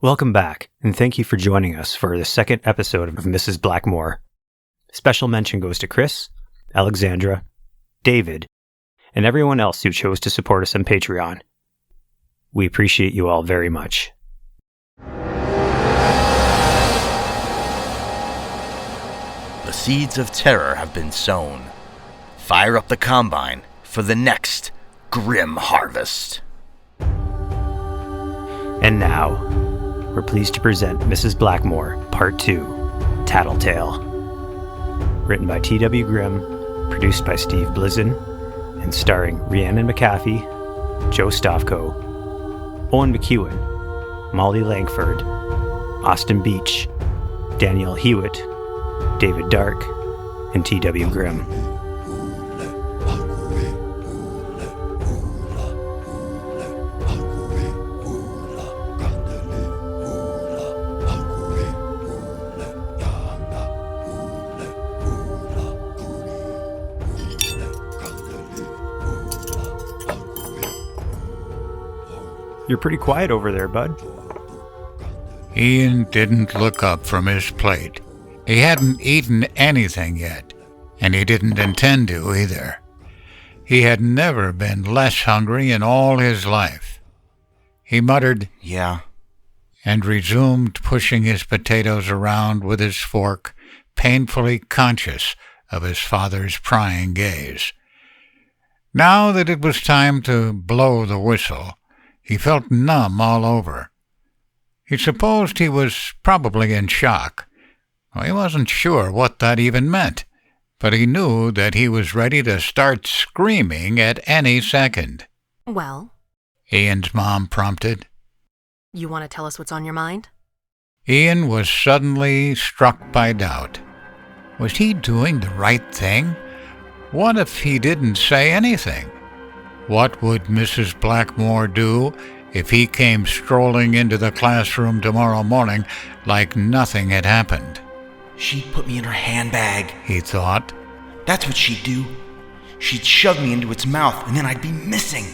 Welcome back, and thank you for joining us for the second episode of Mrs. Blackmoore. Special mention goes to Chris, Alexandra, David, and everyone else who chose to support us on Patreon. We appreciate you all very much. The seeds of terror have been sown. Fire up the combine for the next grim harvest. And now, we're pleased to present Mrs. Blackmoore, Part 2, Tattletale. Written by T.W. Grimm, produced by Steve Blizin, and starring Rhiannon McAfee, Joe Stofko, Owen McCuen, Molly Lankford, Austin Beach, Danielle Hewitt, David Darke, and T.W. Grimm. You're pretty quiet over there, bud. Ian didn't look up from his plate. He hadn't eaten anything yet, and he didn't intend to either. He had never been less hungry in all his life. He muttered, "Yeah," and resumed pushing his potatoes around with his fork, painfully conscious of his father's prying gaze. Now that it was time to blow the whistle, he felt numb all over. He supposed he was probably in shock. Well, he wasn't sure what that even meant, but he knew that he was ready to start screaming at any second. Well? Ian's mom prompted. You want to tell us what's on your mind? Ian was suddenly struck by doubt. Was he doing the right thing? What if he didn't say anything? What would Mrs. Blackmoore do if he came strolling into the classroom tomorrow morning like nothing had happened? She'd put me in her handbag, he thought. That's what she'd do. She'd shove me into its mouth, and then I'd be missing.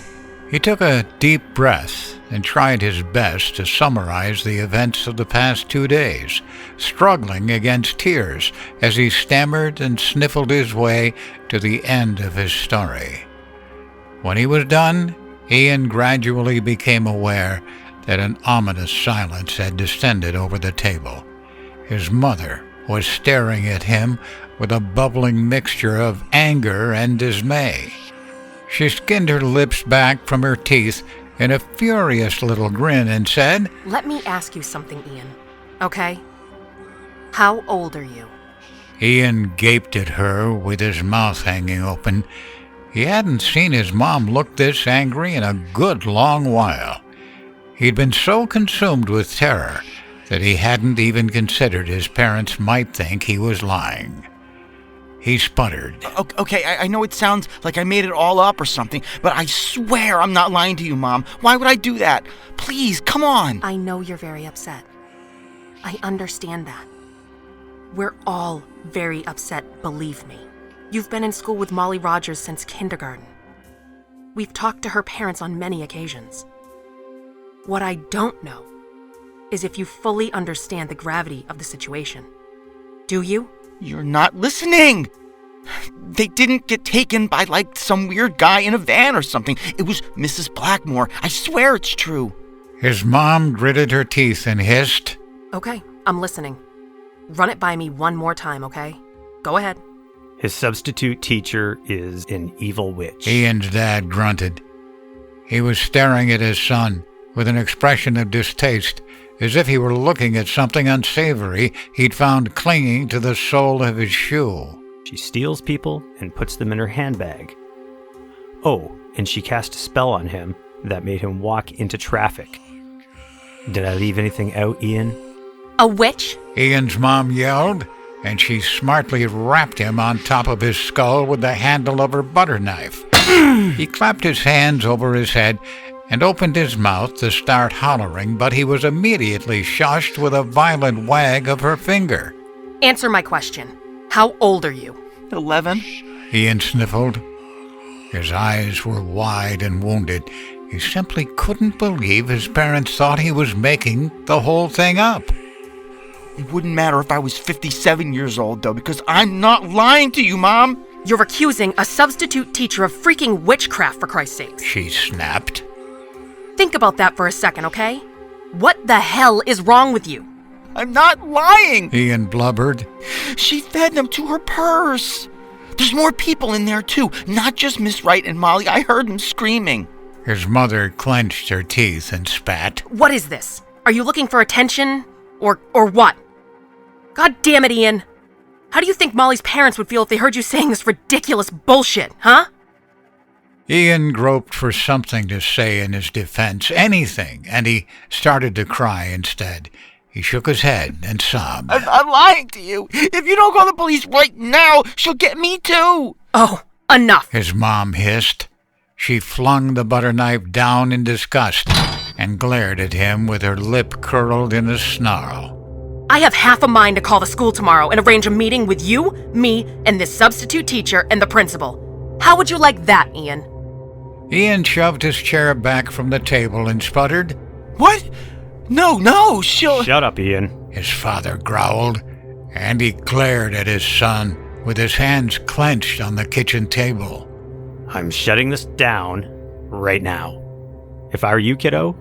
He took a deep breath and tried his best to summarize the events of the past 2 days, struggling against tears as he stammered and sniffled his way to the end of his story. When he was done, Ian gradually became aware that an ominous silence had descended over the table. His mother was staring at him with a bubbling mixture of anger and dismay. She skinned her lips back from her teeth in a furious little grin and said, Let me ask you something, Ian, okay? How old are you? Ian gaped at her with his mouth hanging open. He hadn't seen his mom look this angry in a good long while. He'd been so consumed with terror that he hadn't even considered his parents might think he was lying. He sputtered. Okay, I know it sounds like I made it all up or something, but I swear I'm not lying to you, Mom. Why would I do that? Please, come on. I know you're very upset. I understand that. We're all very upset, believe me. You've been in school with Molly Rogers since kindergarten. We've talked to her parents on many occasions. What I don't know is if you fully understand the gravity of the situation. Do you? You're not listening. They didn't get taken by, like, some weird guy in a van or something. It was Mrs. Blackmoore. I swear it's true. His mom gritted her teeth and hissed. Okay, I'm listening. Run it by me one more time, okay? Go ahead. His substitute teacher is an evil witch. Ian's dad grunted. He was staring at his son with an expression of distaste, as if he were looking at something unsavory he'd found clinging to the sole of his shoe. She steals people and puts them in her handbag. Oh, and she cast a spell on him that made him walk into traffic. Did I leave anything out, Ian? A witch? Ian's mom yelled, and she smartly rapped him on top of his skull with the handle of her butter knife. He clapped his hands over his head and opened his mouth to start hollering, but he was immediately shushed with a violent wag of her finger. Answer my question. How old are you? 11. Ian sniffled. His eyes were wide and wounded. He simply couldn't believe his parents thought he was making the whole thing up. It wouldn't matter if I was 57 years old, though, because I'm not lying to you, Mom. You're accusing a substitute teacher of freaking witchcraft, for Christ's sakes. She snapped. Think about that for a second, okay? What the hell is wrong with you? I'm not lying. Ian blubbered. She fed them to her purse. There's more people in there, too, not just Miss Wright and Molly. I heard them screaming. His mother clenched her teeth and spat. What is this? Are you looking for attention? Or what? God damn it, Ian. How do you think Molly's parents would feel if they heard you saying this ridiculous bullshit, huh? Ian groped for something to say in his defense, anything, and he started to cry instead. He shook his head and sobbed. I'm lying to you. If you don't call the police right now, she'll get me too. Oh, enough. His mom hissed. She flung the butter knife down in disgust and glared at him with her lip curled in a snarl. I have half a mind to call the school tomorrow and arrange a meeting with you, me, and this substitute teacher and the principal. How would you like that, Ian? Ian shoved his chair back from the table and sputtered. What? No, she'll... Shut up, Ian. His father growled, and he glared at his son with his hands clenched on the kitchen table. I'm shutting this down right now. If I were you, kiddo,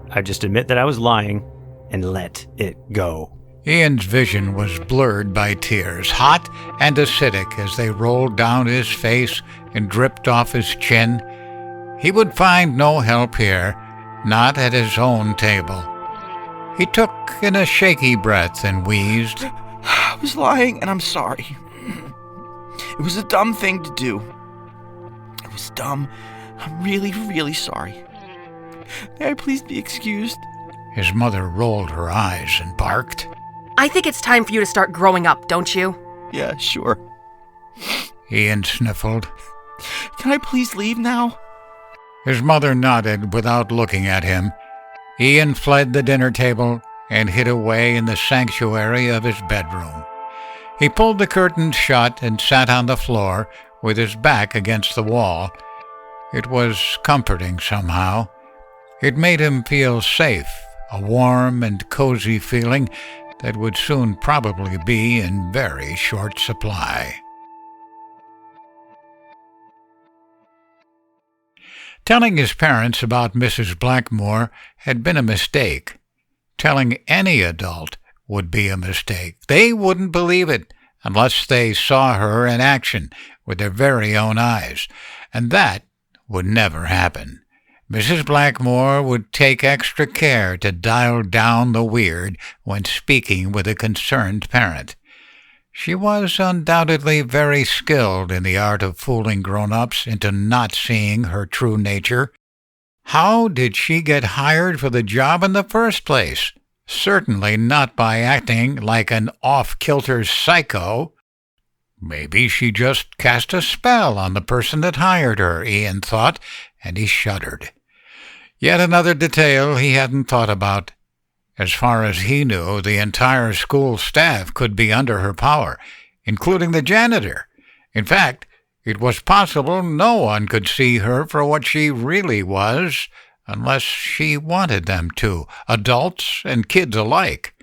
I'd just admit that I was lying and let it go. Ian's vision was blurred by tears, hot and acidic as they rolled down his face and dripped off his chin. He would find no help here, not at his own table. He took in a shaky breath and wheezed. I was lying, and I'm sorry. It was a dumb thing to do. It was dumb. I'm really, really sorry. May I please be excused? His mother rolled her eyes and barked. I think it's time for you to start growing up, don't you? Yeah, sure. Ian sniffled. Can I please leave now? His mother nodded without looking at him. Ian fled the dinner table and hid away in the sanctuary of his bedroom. He pulled the curtains shut and sat on the floor with his back against the wall. It was comforting somehow. It made him feel safe, a warm and cozy feeling that would soon probably be in very short supply. Telling his parents about Mrs. Blackmoore had been a mistake. Telling any adult would be a mistake. They wouldn't believe it unless they saw her in action with their very own eyes, and that would never happen. Mrs. Blackmoore would take extra care to dial down the weird when speaking with a concerned parent. She was undoubtedly very skilled in the art of fooling grown-ups into not seeing her true nature. How did she get hired for the job in the first place? Certainly not by acting like an off-kilter psycho. Maybe she just cast a spell on the person that hired her, Ian thought, and he shuddered. Yet another detail he hadn't thought about. As far as he knew, the entire school staff could be under her power, including the janitor. In fact, it was possible no one could see her for what she really was, unless she wanted them to, adults and kids alike.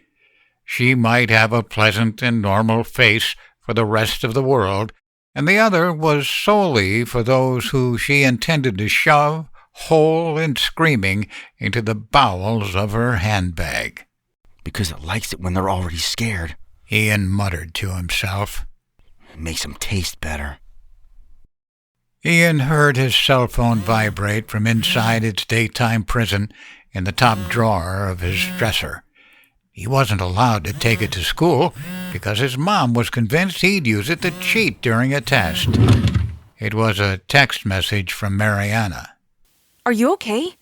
She might have a pleasant and normal face for the rest of the world, and the other was solely for those who she intended to shove, whole and screaming, into the bowels of her handbag. Because it likes it when they're already scared. Ian muttered to himself. It makes them taste better. Ian heard his cell phone vibrate from inside its daytime prison in the top drawer of his dresser. He wasn't allowed to take it to school because his mom was convinced he'd use it to cheat during a test. It was a text message from Mariana. Are you okay?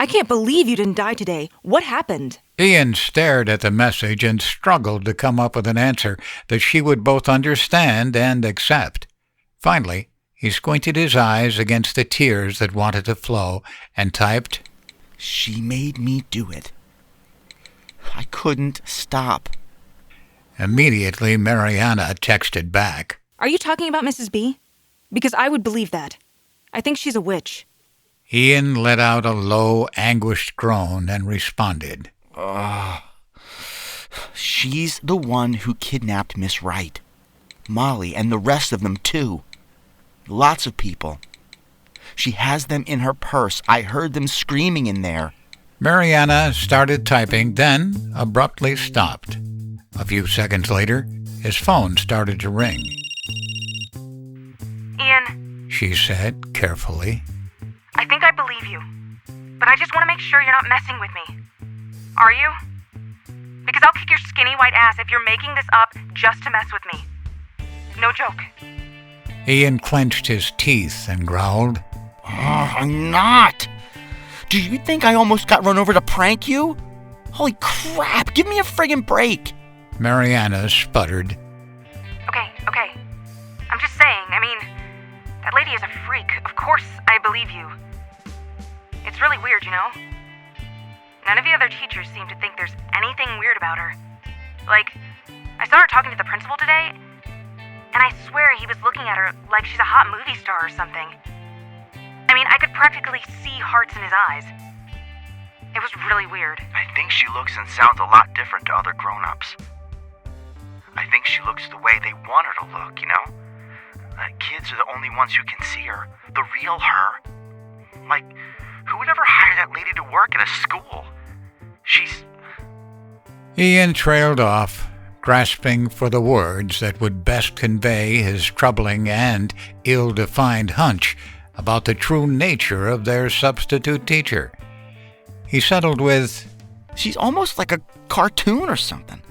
I can't believe you didn't die today. What happened? Ian stared at the message and struggled to come up with an answer that she would both understand and accept. Finally, he squinted his eyes against the tears that wanted to flow and typed, She made me do it. I couldn't stop. Immediately, Mariana texted back. Are you talking about Mrs. B? Because I would believe that. I think she's a witch. Ian let out a low, anguished groan and responded. She's the one who kidnapped Miss Wright. Molly and the rest of them, too. Lots of people. She has them in her purse. I heard them screaming in there. Mariana started typing, then abruptly stopped. A few seconds later, his phone started to ring. Ian, She said carefully. I think I believe you, but I just want to make sure you're not messing with me. Are you? Because I'll kick your skinny white ass if you're making this up just to mess with me. No joke. Ian clenched his teeth and growled. I'm not. Do you think I almost got run over to prank you? Holy crap, give me a friggin' break. Mariana sputtered. Okay. I'm just saying, that lady is a freak. Of course I believe you. It's really weird, you know? None of the other teachers seem to think there's anything weird about her. Like, I saw her talking to the principal today, and I swear he was looking at her like she's a hot movie star or something. I could practically see hearts in his eyes. It was really weird. I think she looks and sounds a lot different to other grown-ups. I think she looks the way they want her to look, you know? Kids are the only ones who can see her, the real her. Like, who would ever hire that lady to work at a school? She's... Ian trailed off, grasping for the words that would best convey his troubling and ill-defined hunch about the true nature of their substitute teacher. He settled with, She's almost like a cartoon or something.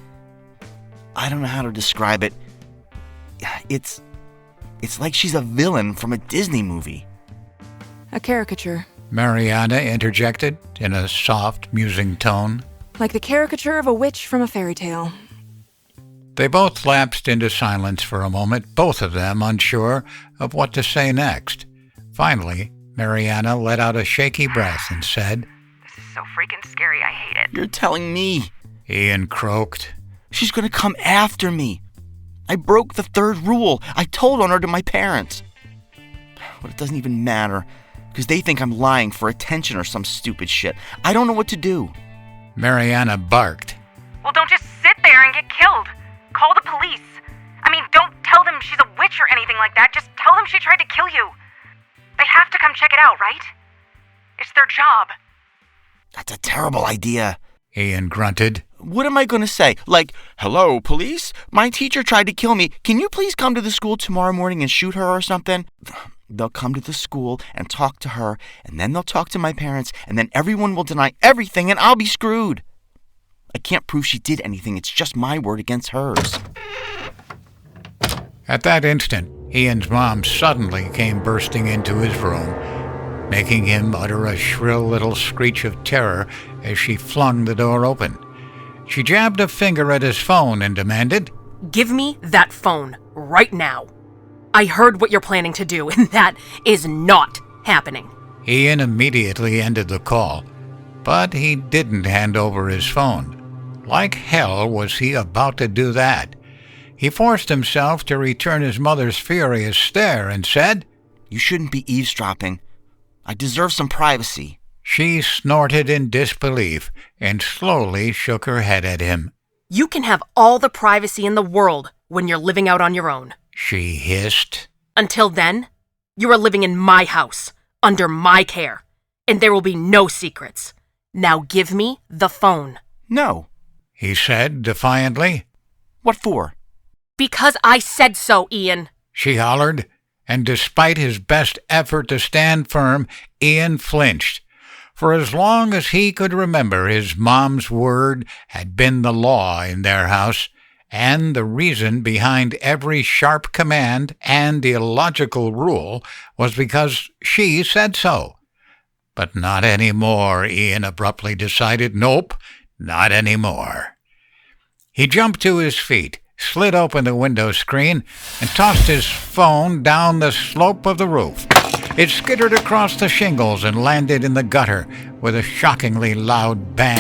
I don't know how to describe it. It's like she's a villain from a Disney movie. A caricature. Mariana interjected in a soft, musing tone. Like the caricature of a witch from a fairy tale. They both lapsed into silence for a moment, both of them unsure of what to say next. Finally, Mariana let out a shaky breath and said, This is so freaking scary, I hate it. You're telling me. Ian croaked. She's gonna come after me. I broke the third rule. I told on her to my parents. But it doesn't even matter, because they think I'm lying for attention or some stupid shit. I don't know what to do. Mariana barked. Well, don't just sit there and get killed. Call the police. Don't tell them she's a witch or anything like that. Just tell them she tried to kill you. They have to come check it out, right? It's their job. That's a terrible idea. Ian grunted. What am I going to say? Like, hello, police? My teacher tried to kill me. Can you please come to the school tomorrow morning and shoot her or something? They'll come to the school and talk to her, and then they'll talk to my parents, and then everyone will deny everything, and I'll be screwed. I can't prove she did anything. It's just my word against hers. At that instant, Ian's mom suddenly came bursting into his room, making him utter a shrill little screech of terror as she flung the door open. She jabbed a finger at his phone and demanded, Give me that phone right now. I heard what you're planning to do, and that is not happening. Ian immediately ended the call, but he didn't hand over his phone. Like hell was he about to do that. He forced himself to return his mother's furious stare and said, You shouldn't be eavesdropping. I deserve some privacy. She snorted in disbelief and slowly shook her head at him. You can have all the privacy in the world when you're living out on your own. She hissed. Until then, you are living in my house, under my care, and there will be no secrets. Now give me the phone. No. He said defiantly. What for? Because I said so, Ian. She hollered, and despite his best effort to stand firm, Ian flinched. For as long as he could remember, his mom's word had been the law in their house, and the reason behind every sharp command and illogical rule was because she said so. But not anymore, Ian abruptly decided. Nope, not anymore. He jumped to his feet, slid open the window screen, and tossed his phone down the slope of the roof. It skittered across the shingles and landed in the gutter with a shockingly loud bang.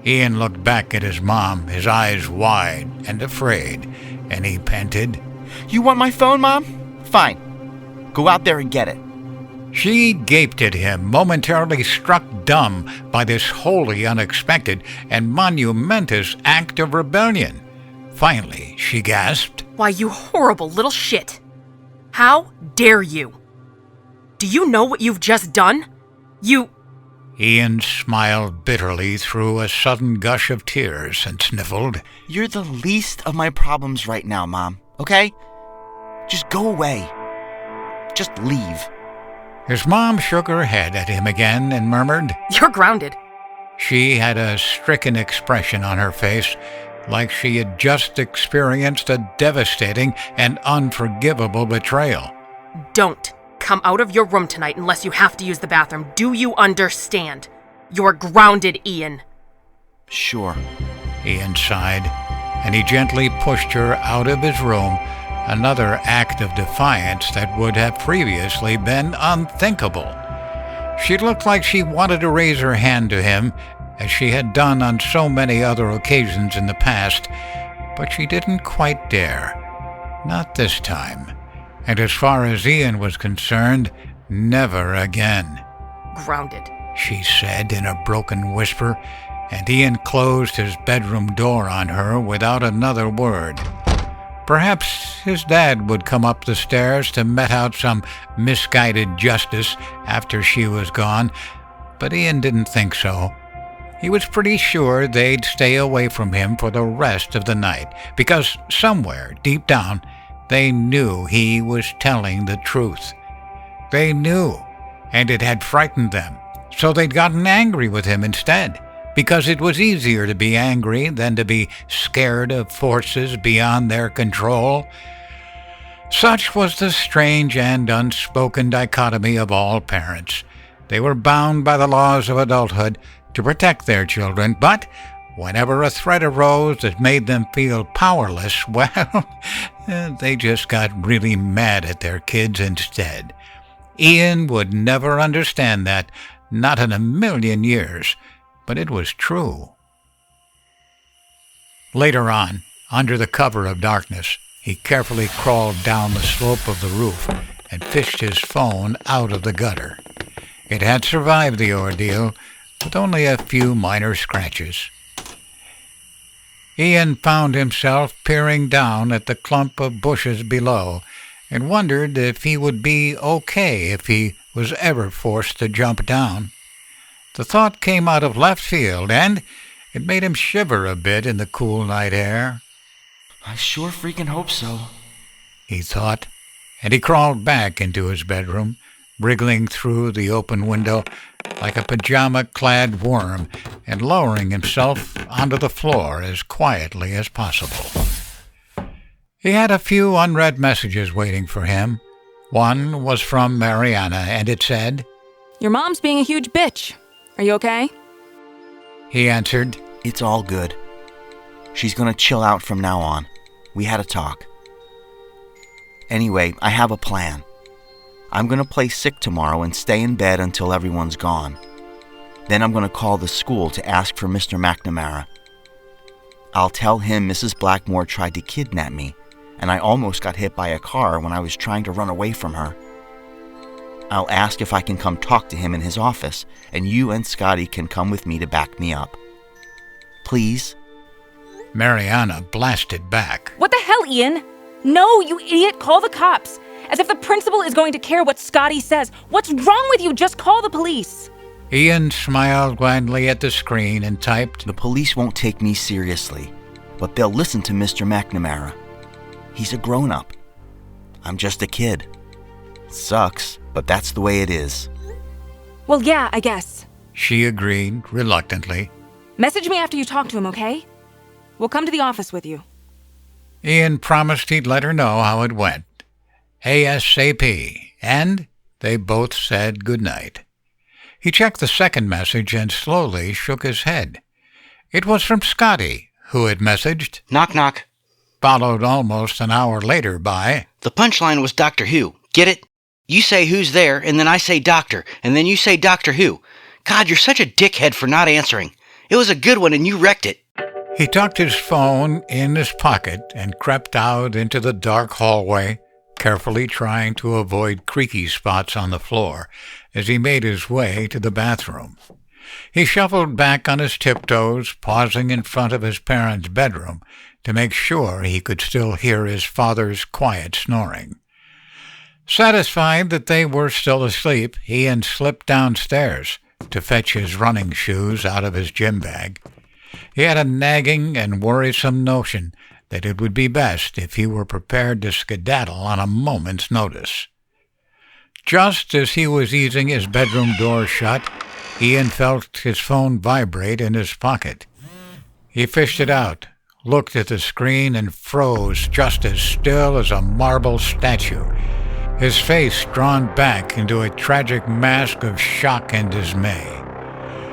Ian looked back at his mom, his eyes wide and afraid, and he panted, You want my phone, Mom? Fine. Go out there and get it. She gaped at him, momentarily struck dumb by this wholly unexpected and monumentous act of rebellion. Finally, she gasped, "Why, you horrible little shit! How dare you? Do you know what you've just done? You..." Ian smiled bitterly through a sudden gush of tears and sniffled, You're the least of my problems right now, Mom, okay? Just go away. Just leave. His mom shook her head at him again and murmured. "You're grounded." She had a stricken expression on her face, like she had just experienced a devastating and unforgivable betrayal. "Don't come out of your room tonight unless you have to use the bathroom. Do you understand? You're grounded, Ian." Sure. Ian sighed, and he gently pushed her out of his room, another act of defiance that would have previously been unthinkable. She looked like she wanted to raise her hand to him, as she had done on so many other occasions in the past, but she didn't quite dare. Not this time. And as far as Ian was concerned, never again. "Grounded," she said in a broken whisper, and Ian closed his bedroom door on her without another word. Perhaps his dad would come up the stairs to mete out some misguided justice after she was gone, but Ian didn't think so. He was pretty sure they'd stay away from him for the rest of the night, because somewhere, deep down, they knew he was telling the truth. They knew, and it had frightened them, so they'd gotten angry with him instead, because it was easier to be angry than to be scared of forces beyond their control. Such was the strange and unspoken dichotomy of all parents. They were bound by the laws of adulthood to protect their children, but whenever a threat arose that made them feel powerless, well, they just got really mad at their kids instead. Ian would never understand that, not in a million years, but it was true. Later on, under the cover of darkness, he carefully crawled down the slope of the roof and fished his phone out of the gutter. It had survived the ordeal, with only a few minor scratches. Ian found himself peering down at the clump of bushes below and wondered if he would be okay if he was ever forced to jump down. The thought came out of left field, and it made him shiver a bit in the cool night air. I sure freaking hope so, he thought, and he crawled back into his bedroom, wriggling through the open window like a pajama-clad worm and lowering himself onto the floor as quietly as possible. He had a few unread messages waiting for him. One was from Mariana, and it said, "Your mom's being a huge bitch. Are you okay?" He answered, It's all good. She's gonna chill out from now on. We had a talk. Anyway, I have a plan. I'm gonna play sick tomorrow and stay in bed until everyone's gone. Then I'm gonna call the school to ask for Mr. McNamara. I'll tell him Mrs. Blackmoore tried to kidnap me, and I almost got hit by a car when I was trying to run away from her. I'll ask if I can come talk to him in his office, and you and Scotty can come with me to back me up. Please? Mariana blasted back. "What the hell, Ian? No, you idiot, call the cops. As if the principal is going to care what Scotty says. What's wrong with you? Just call the police." Ian smiled blandly at the screen and typed, The police won't take me seriously, but they'll listen to Mr. McNamara. He's a grown-up. I'm just a kid. Sucks, but that's the way it is. "Well, yeah, I guess. she agreed reluctantly. Message me after you talk to him, okay? We'll come to the office with you." Ian promised he'd let her know how it went. ASAP, and they both said good night. He checked the second message and slowly shook his head. It was from Scotty, who had messaged, "Knock, knock." followed almost an hour later by, The punchline was Doctor Who. Get it? You say who's there, and then I say doctor, and then you say Doctor Who. God, you're such a dickhead for not answering. It was a good one, and you wrecked it. He tucked his phone in his pocket and crept out into the dark hallway, carefully trying to avoid creaky spots on the floor as he made his way to the bathroom. He shuffled back on his tiptoes, pausing in front of his parents' bedroom to make sure he could still hear his father's quiet snoring. Satisfied that they were still asleep, Ian slipped downstairs to fetch his running shoes out of his gym bag. He had a nagging and worrisome notion that it would be best if he were prepared to skedaddle on a moment's notice. Just as he was easing his bedroom door shut, Ian felt his phone vibrate in his pocket. He fished it out, looked at the screen, and froze just as still as a marble statue, his face drawn back into a tragic mask of shock and dismay.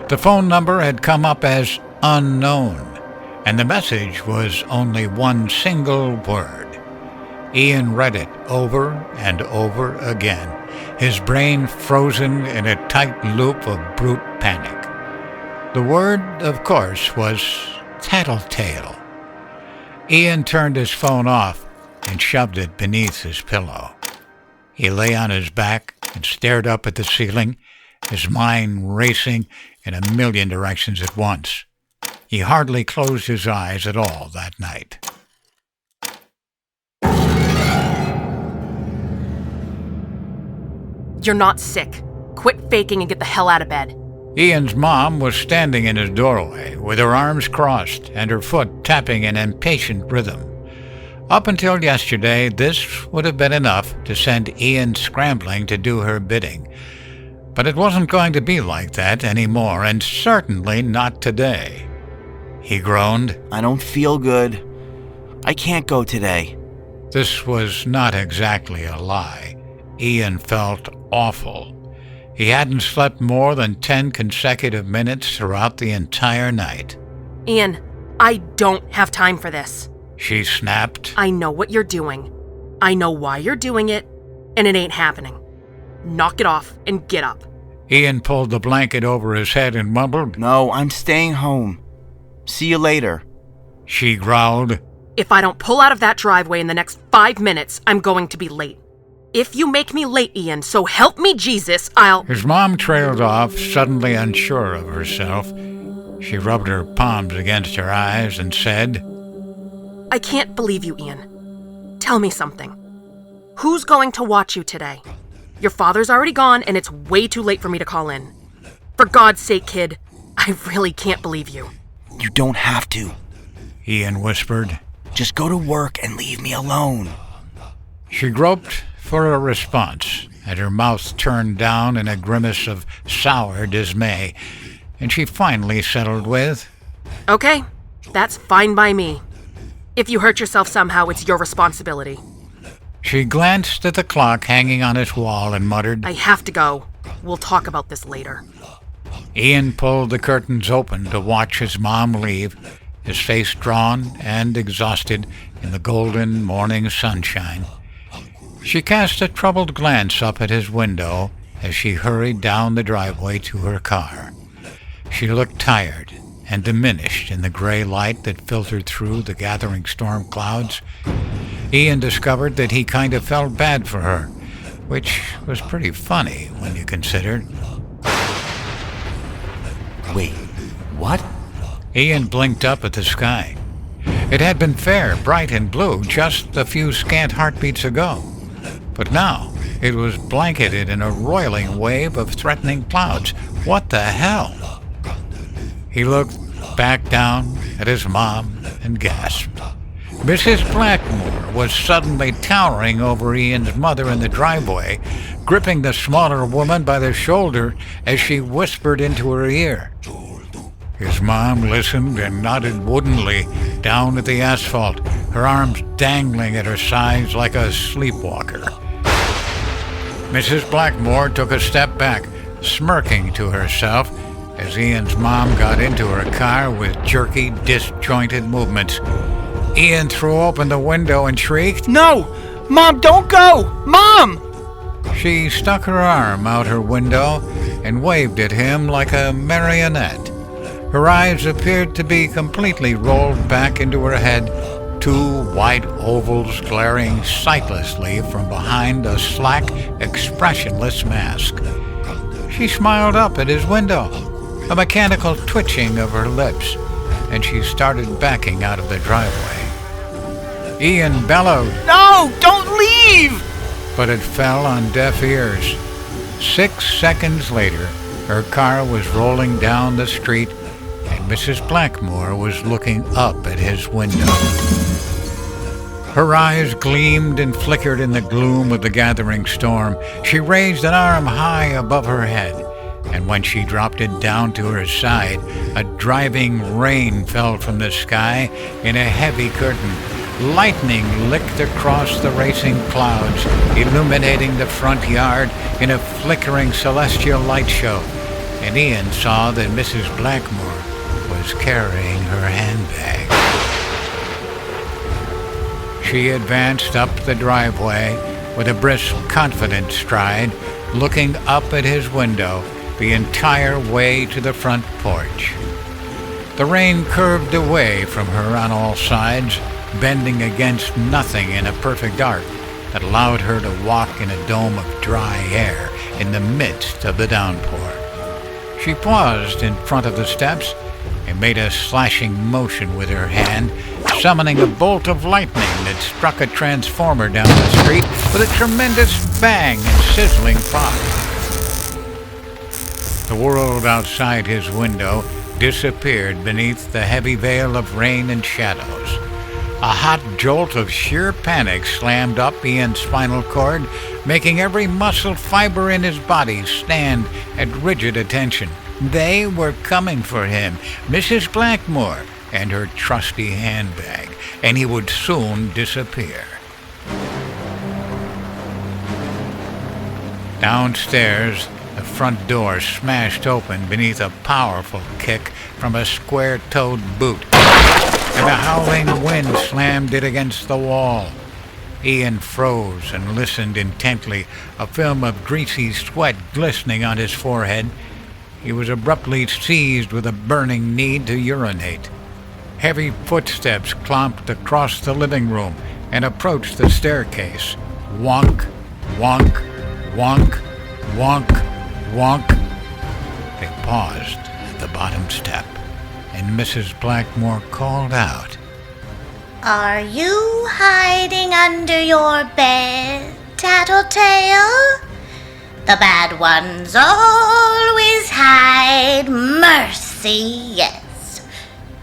The phone number had come up as unknown, and the message was only one single word. Ian read it over and over again, his brain frozen in a tight loop of brute panic. The word, of course, was Tattletale. Ian turned his phone off and shoved it beneath his pillow. He lay on his back and stared up at the ceiling, his mind racing in a million directions at once. He hardly closed his eyes at all that night. You're not sick. Quit faking and get the hell out of bed. Ian's mom was standing in his doorway with her arms crossed and her foot tapping an impatient rhythm. Up until yesterday, this would have been enough to send Ian scrambling to do her bidding. But it wasn't going to be like that anymore, and certainly not today. He groaned. I don't feel good. I can't go today. This was not exactly a lie. Ian felt awful. He hadn't slept more than 10 consecutive minutes throughout the entire night. Ian, I don't have time for this. She snapped. I know what you're doing. I know why you're doing it, and it ain't happening. Knock it off and get up. Ian pulled the blanket over his head and mumbled, No, I'm staying home. See you later. She growled. If I don't pull out of that driveway in the next 5 minutes, I'm going to be late. If you make me late, Ian, so help me Jesus, I'll... His mom trailed off, suddenly unsure of herself. She rubbed her palms against her eyes and said, I can't believe you, Ian. Tell me something. Who's going to watch you today? Your father's already gone, and it's way too late for me to call in. For God's sake, kid, I really can't believe you. You don't have to. Ian whispered. Just go to work and leave me alone. She groped for a response, and her mouth turned down in a grimace of sour dismay, and she finally settled with, Okay, that's fine by me. If you hurt yourself somehow, it's your responsibility. She glanced at the clock hanging on its wall and muttered, I have to go. We'll talk about this later. Ian pulled the curtains open to watch his mom leave, his face drawn and exhausted in the golden morning sunshine. She cast a troubled glance up at his window as she hurried down the driveway to her car. She looked tired and diminished in the gray light that filtered through the gathering storm clouds. Ian discovered that he kind of felt bad for her, which was pretty funny when you considered. Wait, what? Ian blinked up at the sky. It had been fair, bright and blue just a few scant heartbeats ago. But now it was blanketed in a roiling wave of threatening clouds. What the hell? He looked back down at his mom and gasped. Mrs. Blackmoore was suddenly towering over Ian's mother in the driveway, gripping the smaller woman by the shoulder as she whispered into her ear. His mom listened and nodded woodenly down at the asphalt, her arms dangling at her sides like a sleepwalker. Mrs. Blackmoore took a step back, smirking to herself as Ian's mom got into her car with jerky, disjointed movements. Ian threw open the window and shrieked, No! Mom, don't go! Mom! She stuck her arm out her window and waved at him like a marionette. Her eyes appeared to be completely rolled back into her head, two white ovals glaring sightlessly from behind a slack, expressionless mask. She smiled up at his window, a mechanical twitching of her lips, and she started backing out of the driveway. Ian bellowed, No, don't leave! but it fell on deaf ears. 6 seconds later, her car was rolling down the street, and Mrs. Blackmoore was looking up at his window. Her eyes gleamed and flickered in the gloom of the gathering storm. She raised an arm high above her head, and when she dropped it down to her side, a driving rain fell from the sky in a heavy curtain. Lightning licked across the racing clouds, illuminating the front yard in a flickering celestial light show, and Ian saw that Mrs. Blackmoore was carrying her handbag. She advanced up the driveway with a brisk, confident stride, looking up at his window the entire way to the front porch. The rain curved away from her on all sides, bending against nothing in a perfect arc that allowed her to walk in a dome of dry air in the midst of the downpour. She paused in front of the steps and made a slashing motion with her hand, summoning a bolt of lightning that struck a transformer down the street with a tremendous bang and sizzling pop. The world outside his window disappeared beneath the heavy veil of rain and shadows. A hot jolt of sheer panic slammed up Ian's spinal cord, making every muscle fiber in his body stand at rigid attention. They were coming for him, Mrs. Blackmoore and her trusty handbag, and he would soon disappear. Downstairs, the front door smashed open beneath a powerful kick from a square-toed boot, and the howling wind slammed it against the wall. Ian froze and listened intently, a film of greasy sweat glistening on his forehead. He was abruptly seized with a burning need to urinate. Heavy footsteps clomped across the living room and approached the staircase. Wonk, wonk, wonk, wonk, wonk. They paused at the bottom step, and Mrs. Blackmoore called out, Are you hiding under your bed, Tattletale? The bad ones always hide. Mercy, yes.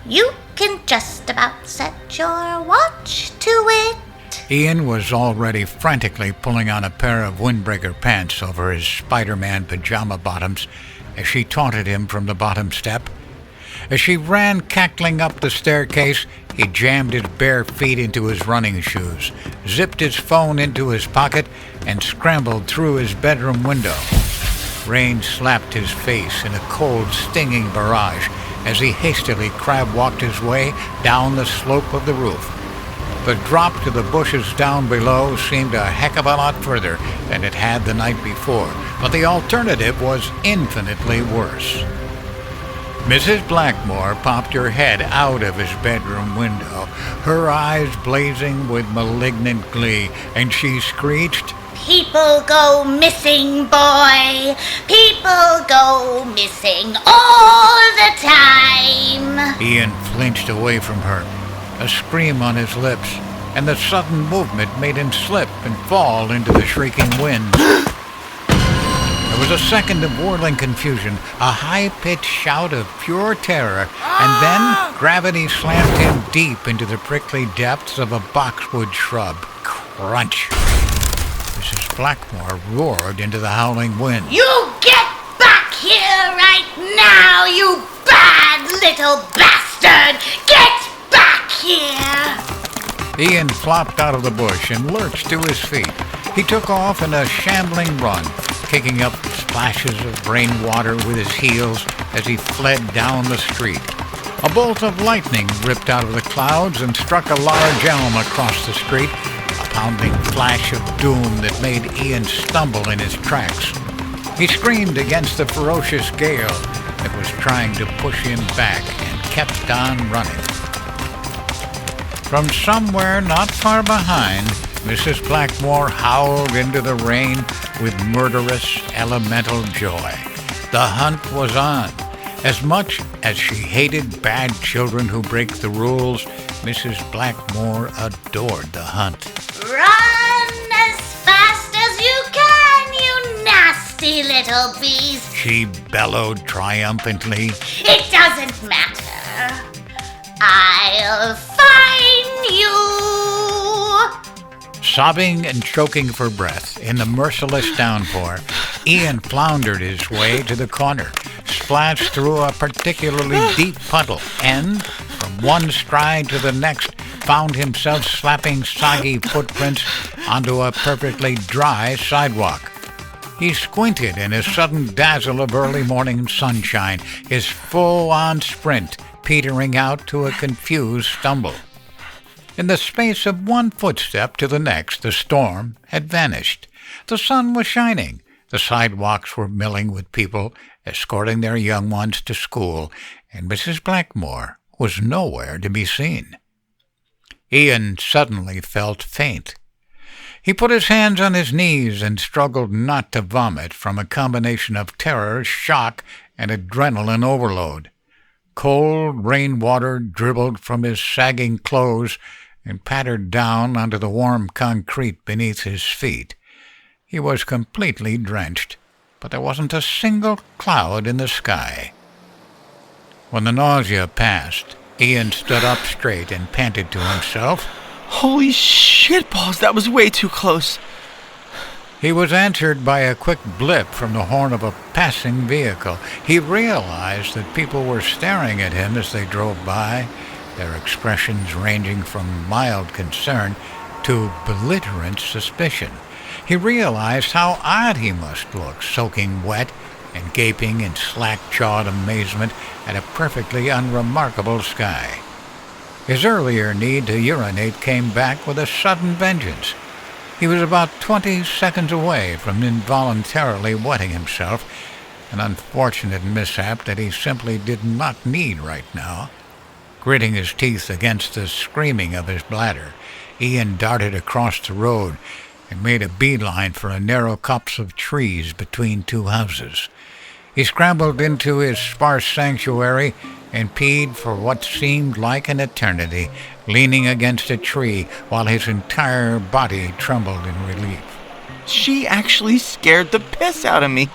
You can just about set your watch to it. Ian was already frantically pulling on a pair of windbreaker pants over his Spider-Man pajama bottoms as she taunted him from the bottom step. As she ran cackling up the staircase, he jammed his bare feet into his running shoes, zipped his phone into his pocket, and scrambled through his bedroom window. Rain slapped his face in a cold, stinging barrage as he hastily crab-walked his way down the slope of the roof. The drop to the bushes down below seemed a heck of a lot further than it had the night before, but the alternative was infinitely worse. Mrs. Blackmoore popped her head out of his bedroom window, her eyes blazing with malignant glee, and she screeched, People go missing, boy. People go missing all the time. Ian flinched away from her, a scream on his lips, and the sudden movement made him slip and fall into the shrieking wind. There was a second of whirling confusion, a high-pitched shout of pure terror, and then gravity slammed him deep into the prickly depths of a boxwood shrub. Crunch! Mrs. Blackmoore roared into the howling wind. You get back here right now, you bad little bastard! Get back here! Ian flopped out of the bush and lurched to his feet. He took off in a shambling run, kicking up splashes of rainwater with his heels as he fled down the street. A bolt of lightning ripped out of the clouds and struck a large elm across the street, a pounding flash of doom that made Ian stumble in his tracks. He screamed against the ferocious gale that was trying to push him back and kept on running. From somewhere not far behind, Mrs. Blackmoore howled into the rain with murderous, elemental joy. The hunt was on. As much as she hated bad children who break the rules, Mrs. Blackmoore adored the hunt. Run as fast as you can, you nasty little beast! She bellowed triumphantly. It doesn't matter. I'll find you! Sobbing and choking for breath in the merciless downpour, Ian floundered his way to the corner, splashed through a particularly deep puddle, and, from one stride to the next, found himself slapping soggy footprints onto a perfectly dry sidewalk. He squinted in a sudden dazzle of early morning sunshine, his full-on sprint petering out to a confused stumble. In the space of one footstep to the next, the storm had vanished. The sun was shining. The sidewalks were milling with people escorting their young ones to school, and Mrs. Blackmoore was nowhere to be seen. Ian suddenly felt faint. He put his hands on his knees and struggled not to vomit from a combination of terror, shock, and adrenaline overload. Cold rainwater dribbled from his sagging clothes and pattered down onto the warm concrete beneath his feet. He was completely drenched, but there wasn't a single cloud in the sky. When the nausea passed, Ian stood up straight and panted to himself. Holy shitballs, that was way too close. He was answered by a quick blip from the horn of a passing vehicle. He realized that people were staring at him as they drove by, their expressions ranging from mild concern to belligerent suspicion. He realized how odd he must look, soaking wet and gaping in slack-jawed amazement at a perfectly unremarkable sky. His earlier need to urinate came back with a sudden vengeance. He was about 20 seconds away from involuntarily wetting himself, an unfortunate mishap that he simply did not need right now. Gritting his teeth against the screaming of his bladder, Ian darted across the road and made a beeline for a narrow copse of trees between two houses. He scrambled into his sparse sanctuary and peed for what seemed like an eternity, leaning against a tree while his entire body trembled in relief. She actually scared the piss out of me.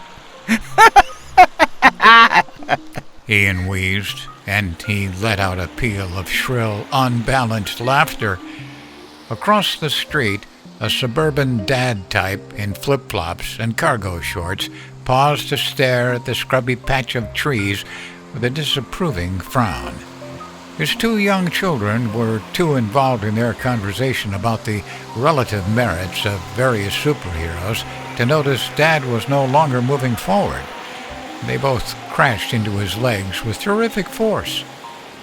Ian wheezed, and he let out a peal of shrill, unbalanced laughter. Across the street, a suburban dad type in flip-flops and cargo shorts paused to stare at the scrubby patch of trees with a disapproving frown. His two young children were too involved in their conversation about the relative merits of various superheroes to notice Dad was no longer moving forward. They both crashed into his legs with terrific force.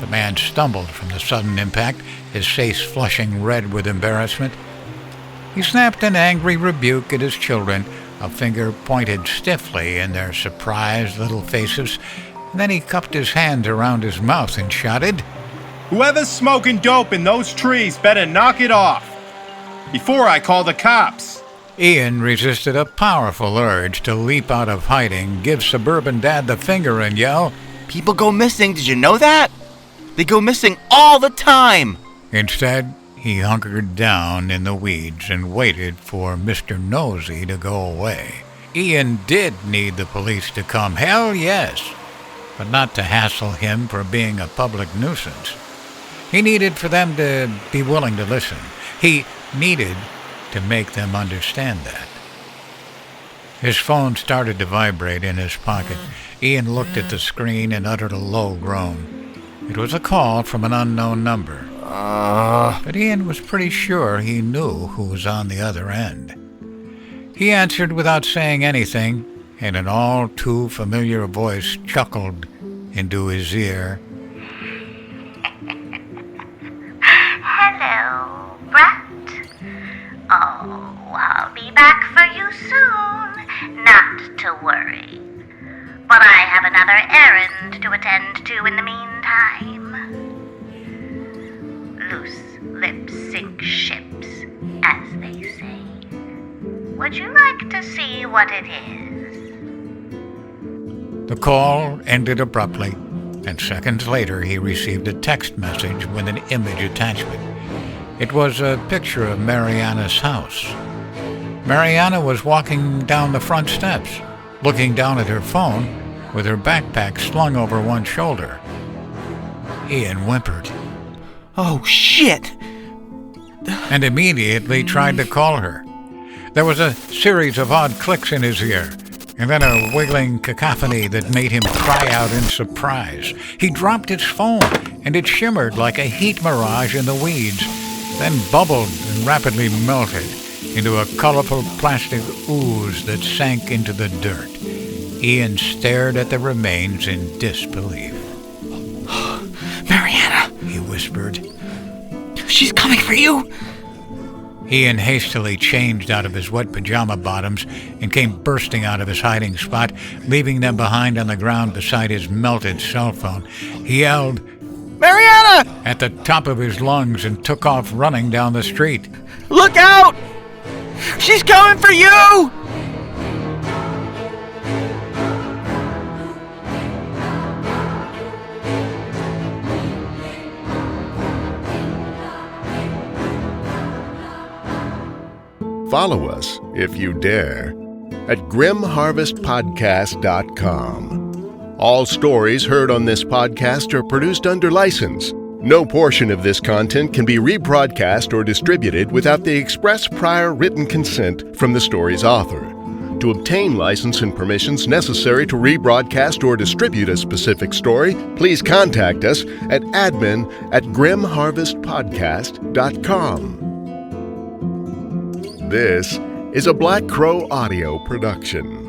The man stumbled from the sudden impact, his face flushing red with embarrassment. He snapped an angry rebuke at his children, a finger pointed stiffly in their surprised little faces. Then he cupped his hands around his mouth and shouted, "Whoever's smoking dope in those trees better knock it off before I call the cops." Ian resisted a powerful urge to leap out of hiding, give suburban Dad the finger, and yell, People go missing, did you know that? They go missing all the time. Instead, he hunkered down in the weeds and waited for Mr. Nosy to go away. Ian did need the police to come, hell yes, but not to hassle him for being a public nuisance. He needed for them to be willing to listen. He needed to make them understand that. His phone started to vibrate in his pocket. Ian looked at the screen and uttered a low groan. It was a call from an unknown number. But Ian was pretty sure he knew who was on the other end. He answered without saying anything, and an all too familiar voice chuckled into his ear. Hello, Brat. Oh, I'll be back for you soon. Not to worry. But I have another errand to attend to in the meantime. Loose sink ships, as they say. Would you like to see what it is? The call ended abruptly, and seconds later he received a text message with an image attachment. It was a picture of Mariana's house. Mariana was walking down the front steps, looking down at her phone with her backpack slung over one shoulder. Ian whimpered. Oh, shit! And immediately tried to call her. There was a series of odd clicks in his ear, and then a wiggling cacophony that made him cry out in surprise. He dropped his phone, and it shimmered like a heat mirage in the weeds, then bubbled and rapidly melted into a colorful plastic ooze that sank into the dirt. Ian stared at the remains in disbelief. Mariana, he whispered. She's coming for you! Ian hastily changed out of his wet pajama bottoms and came bursting out of his hiding spot, leaving them behind on the ground beside his melted cell phone. He yelled, Mariana! At the top of his lungs and took off running down the street. Look out! She's coming for you! Follow us, if you dare, at grimharvestpodcast.com. All stories heard on this podcast are produced under license. No portion of this content can be rebroadcast or distributed without the express prior written consent from the story's author. To obtain license and permissions necessary to rebroadcast or distribute a specific story, please contact us at admin@grimharvestpodcast.com. This is a Black Crow audio production.